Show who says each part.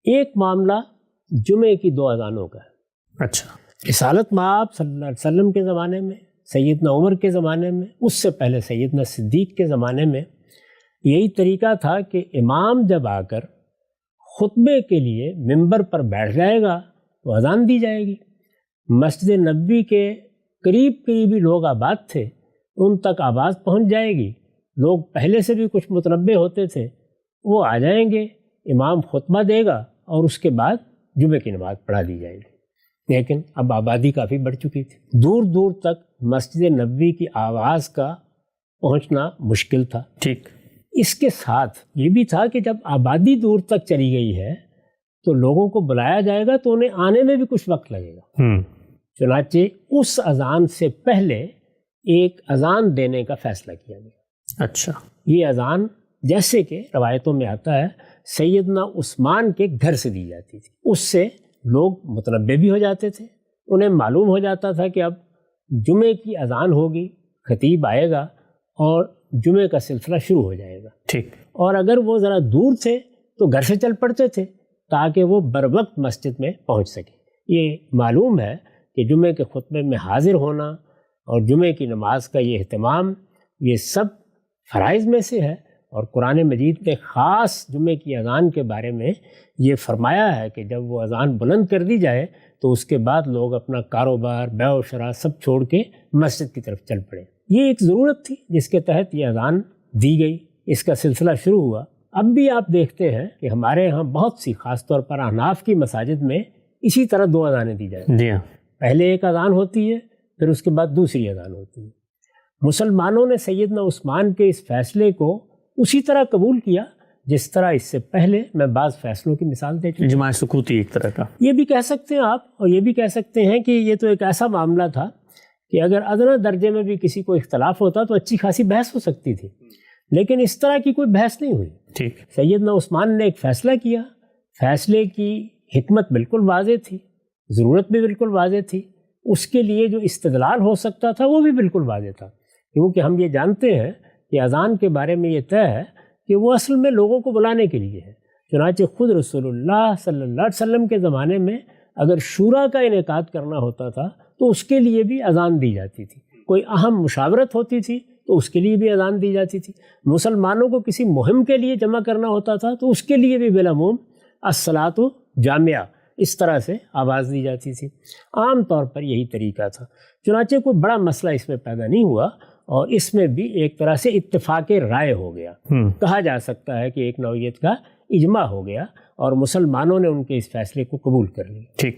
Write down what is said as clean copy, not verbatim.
Speaker 1: ایک معاملہ جمعے کی 2 اذانوں کا ہے۔
Speaker 2: اچھا،
Speaker 1: رسالت مآب صلی اللہ علیہ وسلم کے زمانے میں، سیدنا عمر کے زمانے میں، اس سے پہلے سیدنا صدیق کے زمانے میں یہی طریقہ تھا کہ امام جب آ کر خطبے کے لیے ممبر پر بیٹھ جائے گا تو اذان دی جائے گی۔ مسجد نبوی کے قریبی لوگ آباد تھے، ان تک آواز پہنچ جائے گی، لوگ پہلے سے بھی کچھ متنبع ہوتے تھے، وہ آ جائیں گے، امام خطبہ دے گا اور اس کے بعد جمعے کی نماز پڑھا دی جائے گی۔ لیکن اب آبادی کافی بڑھ چکی تھی، دور دور تک مسجد نبوی کی آواز کا پہنچنا مشکل تھا۔
Speaker 2: ٹھیک،
Speaker 1: اس کے ساتھ یہ بھی تھا کہ جب آبادی دور تک چلی گئی ہے تو لوگوں کو بلایا جائے گا تو انہیں آنے میں بھی کچھ وقت لگے گا۔ چنانچہ اس اذان سے پہلے ایک اذان دینے کا فیصلہ کیا گیا۔
Speaker 2: اچھا،
Speaker 1: یہ اذان جیسے کہ روایتوں میں آتا ہے سیدنا عثمان کے گھر سے دی جاتی تھی، اس سے لوگ متنبع بھی ہو جاتے تھے، انہیں معلوم ہو جاتا تھا کہ اب جمعے کی اذان ہوگی، خطیب آئے گا اور جمعے کا سلسلہ شروع ہو جائے گا۔
Speaker 2: ٹھیک،
Speaker 1: اور اگر وہ ذرا دور تھے تو گھر سے چل پڑتے تھے تاکہ وہ بروقت مسجد میں پہنچ سکے۔ یہ معلوم ہے کہ جمعے کے خطبے میں حاضر ہونا اور جمعے کی نماز کا یہ اہتمام، یہ سب فرائض میں سے ہے، اور قرآن مجید نے خاص جمعے کی اذان کے بارے میں یہ فرمایا ہے کہ جب وہ اذان بلند کر دی جائے تو اس کے بعد لوگ اپنا کاروبار، بیع و شراء سب چھوڑ کے مسجد کی طرف چل پڑے۔ یہ ایک ضرورت تھی جس کے تحت یہ اذان دی گئی، اس کا سلسلہ شروع ہوا۔ اب بھی آپ دیکھتے ہیں کہ ہمارے ہاں بہت سی، خاص طور پر احناف کی مساجد میں اسی طرح 2 اذانیں دی جاتی ہیں۔
Speaker 2: جی ہاں،
Speaker 1: پہلے ایک اذان ہوتی ہے، پھر اس کے بعد دوسری اذان ہوتی ہے۔ مسلمانوں نے سیدنا عثمان کے اس فیصلے کو اسی طرح قبول کیا جس طرح اس سے پہلے میں بعض فیصلوں کی مثال دے چکا۔
Speaker 2: اجماع سکوتی ایک طرح کا،
Speaker 1: یہ بھی کہہ سکتے ہیں آپ، اور یہ بھی کہہ سکتے ہیں کہ یہ تو ایک ایسا معاملہ تھا کہ اگر ادنیٰ درجے میں بھی کسی کو اختلاف ہوتا تو اچھی خاصی بحث ہو سکتی تھی، لیکن اس طرح کی کوئی بحث نہیں ہوئی۔
Speaker 2: ٹھیک،
Speaker 1: سیدنا عثمان نے ایک فیصلہ کیا، فیصلے کی حکمت بالکل واضح تھی، ضرورت بھی بالکل واضح تھی، اس کے لیے جو استدلال ہو سکتا تھا وہ بھی بالکل واضح تھا، کیونکہ ہم یہ جانتے ہیں کہ اذان کے بارے میں یہ طے ہے کہ وہ اصل میں لوگوں کو بلانے کے لیے ہے۔ چنانچہ خود رسول اللہ صلی اللہ علیہ وسلم کے زمانے میں اگر شورا کا انعقاد کرنا ہوتا تھا تو اس کے لیے بھی اذان دی جاتی تھی، کوئی اہم مشاورت ہوتی تھی تو اس کے لیے بھی اذان دی جاتی تھی، مسلمانوں کو کسی مہم کے لیے جمع کرنا ہوتا تھا تو اس کے لیے بھی بالعموم الصلاۃ جامعہ اس طرح سے آواز دی جاتی تھی۔ عام طور پر یہی طریقہ تھا، چنانچہ کوئی بڑا مسئلہ اس میں پیدا نہیں ہوا، اور اس میں بھی ایک طرح سے اتفاق رائے ہو گیا، کہا جا سکتا ہے کہ ایک نوعیت کا اجماع ہو گیا اور مسلمانوں نے ان کے اس فیصلے کو قبول کر لیا۔
Speaker 2: ٹھیک۔